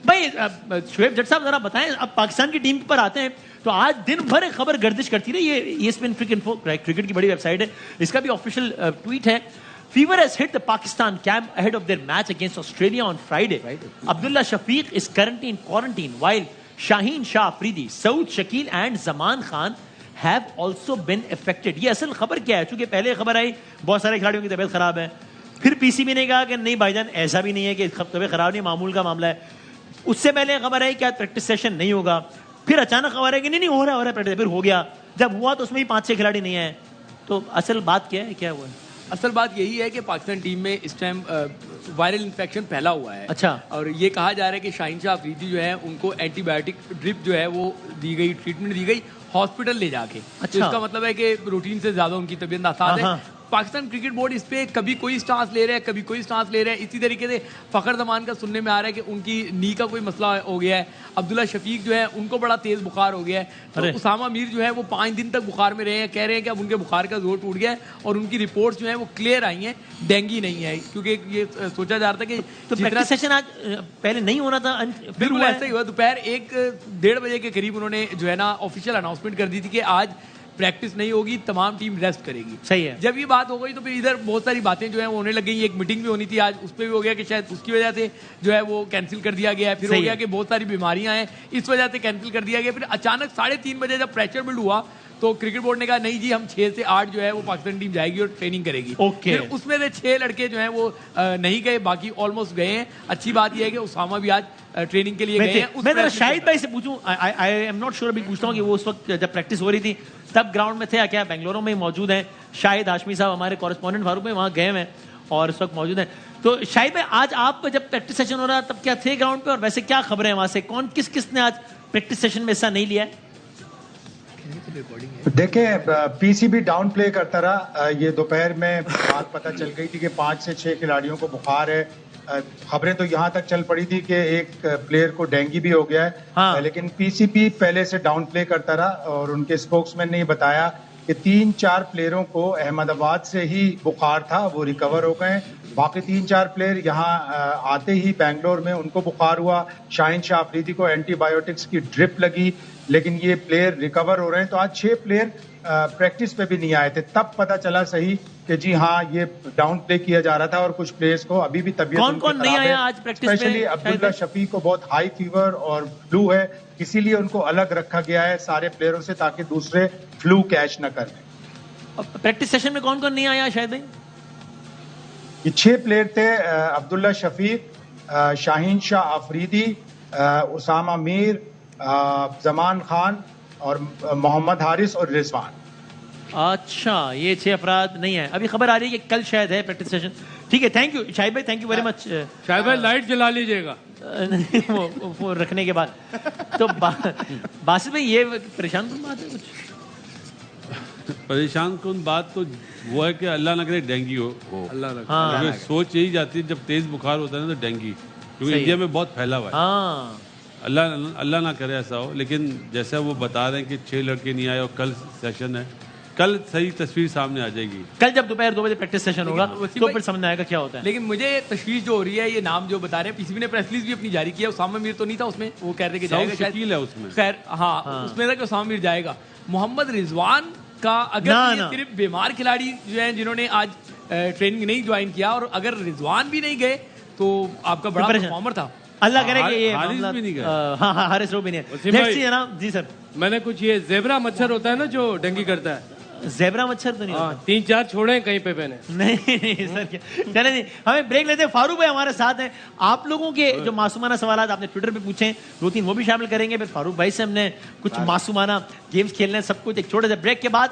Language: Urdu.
بھائی شعیب جٹ صاحب ذرا بتائیں, اب پاکستان کی ٹیم پر آتے ہیں تو آج دن بھر خبر گردش کرتی رہی. یہ ESPN کرکٹ کی بڑی ویب سائٹ ہے, اس کا بھی آفیشیل ٹویٹ ہے. Fever has hit the Pakistan camp ahead of their match against Australia on Friday. Abdullah Shafiq is currently in quarantine, while Shaheen Shah Afridi, Saud Shakil and Zaman Khan have also been affected. یہ اصل خبر کیا ہے؟ چونکہ پہلے خبر آئی بہت سارے کھلاڑیوں کی طبیعت خراب ہے, پھر پی سی بی نے کہا کہ نہیں بھائی جان ایسا بھی نہیں ہے کہ طبیعت خراب نہیں, معمول کا معاملہ ہے. اس سے پہلے خبر آئی کہ پریکٹس سیشن نہیں ہوگا, پھر اچانک خبر ہے کہ نہیں ہو رہا ہے پریکٹس, پھر ہو گیا. جب ہوا تو اس میں ہی 5-6 کھلاڑی نہیں ہیں. تو اصل بات کیا ہے, کیا ہوا ہے؟ اصل بات یہی ہے کہ پاکستان ٹیم میں اس ٹائم وائرل انفیکشن پھیلا ہوا ہے. اچھا. اور یہ کہا جا رہا ہے کہ شاہین شاہ افریدی جو ہے ان کو اینٹی بایوٹک ڈرپ جو ہے وہ دی گئی, ٹریٹمنٹ دی گئی ہاسپٹل لے جا کے. اچھا. اس کا مطلب ہے کہ روٹین سے زیادہ ان کی طبیعت ناساز ہے. پاکستان کرکٹ بورڈ اس پہ کبھی کوئی سٹانس لے رہا ہے, کبھی کوئی سٹانس لے رہا ہے. اسی طریقے سے فخر زمان کا سننے میں آ رہا ہے کہ ان کی نی کا کوئی مسئلہ ہو گیا ہے. عبداللہ شفیق جو ہے ان کو بڑا تیز بخار ہو گیا ہے. تو اسامہ میر جو ہے وہ 5 دن تک بخار میں رہے ہیں. کہہ رہے ہیں کہ اب ان کے بخار کا زور ٹوٹ گیا ہے اور ان کی رپورٹس جو ہیں وہ کلیئر آئی ہیں, ڈینگی نہیں ہے. کیونکہ یہ سوچا جا رہا تھا کہ پریکٹس سیشن آج پہلے نہیں ہونا تھا, بالکل ایسا ہی ہوا. دوپہر 1-1:30 بجے کے قریب انہوں نے جو ہے نا آفیشیل اناؤنسمنٹ کر دی تھی کہ آج پریکٹس نہیں ہوگی, تمام ٹیم ریسٹ کرے گی. صحیح ہے. جب یہ بات ہو گئی تو پھر ادھر بہت ساری باتیں جو ہیں وہ ہونے لگ گئی. ایک میٹنگ بھی ہونی تھی آج, اس پہ بھی ہو گیا کہ شاید اس کی وجہ سے جو ہے وہ کینسل کر دیا گیا ہے. پھر ہو گیا کہ بہت ساری بیماریاں ہیں, اس وجہ سے کینسل کر دیا گیا. پھر اچانک 3:30 بجے جب پریشر بلڈ ہوا تو کرکٹ بورڈ نے کہا نہیں جی ہم 6 سے 8 جو ہے وہ پاکستان ٹیم جائے گی اور ٹریننگ کرے گی. پھر اس میں سے 6 لڑکے جو ہیں وہ نہیں گئے, باقی آلموسٹ گئے ہیں. اچھی بات یہ ہے کہ اسامہ بھی آج ٹریننگ کے لیے گئے ہیں. میں ذرا شاہد بھائی سے پوچھوں, آئی ایم ناٹ شیور, ابھی پوچھتا ہوں کہ وہ اس وقت جب پریکٹس ہو رہی تھی تب گراؤنڈ میں تھے کیا؟ بنگلورو میں موجود ہیں. شاہد ہاشمی صاحب ہمارے کورسپونڈنٹ فاروق میں وہاں گئے ہیں اور اس وقت موجود ہیں. تو شاہد بھائی آج آپ جب پریکٹس سیشن ہو رہا تب کیا تھے گراؤنڈ پہ, اور ویسے کیا خبریں ہیں وہاں سے, کون کس نے آج پریکٹس سیشن میں حصہ نہیں لیا ہے؟ دیکھیں پی سی بی ڈاؤن پلے کرتا رہا. یہ دوپہر میں بات پتہ چل گئی تھی کہ 5 سے 6 کھلاڑیوں کو بخار ہے. خبریں تو یہاں تک چل پڑی تھی کہ ایک پلیئر کو ڈینگی بھی ہو گیا ہے. لیکن پی سی بی پہلے سے ڈاؤن پلے کرتا رہا اور ان کے اسپوکس مین نے یہ بتایا کہ 3-4 پلیئروں کو احمد آباد سے ہی بخار تھا, وہ ریکور ہو گئے. باقی 3-4 پلیئر یہاں آتے ہی بنگلور میں ان کو بخار ہوا. شاہین شاہ افریدی کو اینٹی بایوٹکس کی ڈرپ لگی, لیکن یہ پلیئر ریکور ہو رہے ہیں. تو آج 6 پلیئر پریکٹس پہ بھی نہیں آئے تھے. تب پتہ چلا صحیح کہ جی ہاں یہ ڈاؤن پلے کیا جا رہا تھا اور کچھ پلیئرز کو ابھی بھی طبیعت کون نہیں آیا آج پریکٹس پہ؟ اسپیشلی عبداللہ شفیق کو بہت ہائی فیور اور فلو ہے, اسی لیے ان کو الگ رکھا گیا ہے سارے پلیئروں سے تاکہ دوسرے فلو کیچ نہ کریں. پریکٹس سیشن میں کون نہیں آیا شاید بھائی؟ یہ 6 پلیئر تھے, عبداللہ شفیق, شاہین شاہ افریدی, اسامہ میر, زمان خان اور محمد حارث اور رضوان. اچھا یہ 6 افراد نہیں ہیں. ابھی خبر آ رہی ہے کہ کل شاید ہے پریکٹس سیشن. ٹھیک ہے, تھینک یو شاہد بھائی, تھینک یو ویری مچ. شاہد بھائی لائٹ جلا لیجیے گا وہ رکھنے کے بعد. تو باسط بھائی یہ پریشان کن بات ہے, کچھ پریشان کن بات تو وہ ہے کہ اللہ نہ کرے ڈینگی ہو. اللہ نہ کرے. سوچ یہی جاتی ہے جب تیز بخار ہوتا ہے نا تو ڈینگی, کیونکہ انڈیا میں بہت پھیلا ہوا ہے. اللہ نہ کرے ایسا ہو. لیکن جیسا وہ بتا رہے ہیں کہ 6 لڑکے نہیں آئے اور کل سیشن ہے, کل صحیح تصویر سامنے آ جائے گی. کل جب دوپہر 2 بجے پریکٹس سیشن ہوگا تو پھر سمجھ آئے گا کیا ہوتا ہے. لیکن مجھے تشویش جو ہو رہی ہے, یہ نام جو بتا رہے ہیں, پی سی بی نے پریس ریلیز بھی اپنی جاری کیا. اسامہ میر تو نہیں تھا اس میں, وہ کہہ رہے کہ جائے گا شکیل ہے اس میں. خیر ہاں اس میں تھا کہ اسامہ میر جائے گا. محمد رضوان کا اگر صرف بیمار کھلاڑی جو ہیں جنہوں نے آج ٹریننگ نہیں جوائن کیا, اور اگر رضوان بھی نہیں گئے تو آپ کا بڑا پرفارمر تھا. اللہ کرے کہ یہ حارث بھی نہیں گئے. ہاں حارث رو بھی نہیں ہے. جی سر, میں نے کچھ یہ زیبرا مچھر ہوتا ہے نا جو ڈینگی کرتا ہے, زیبرا مچھر تو نہیں, 3-4 چھوڑے کہیں پہ میں نے. نہیں سر, چلیں جی ہمیں بریک لیتے ہیں. فاروق بھائی ہمارے ساتھ ہیں. آپ لوگوں کے جو معصومانہ سوالات آپ نے ٹویٹر پہ پوچھے 2-3 وہ بھی شامل کریں گے. پھر فاروق بھائی سے ہم نے کچھ معصومانہ گیمز کھیلنے ہیں, سب کچھ ایک چھوٹے سے بریک کے بعد.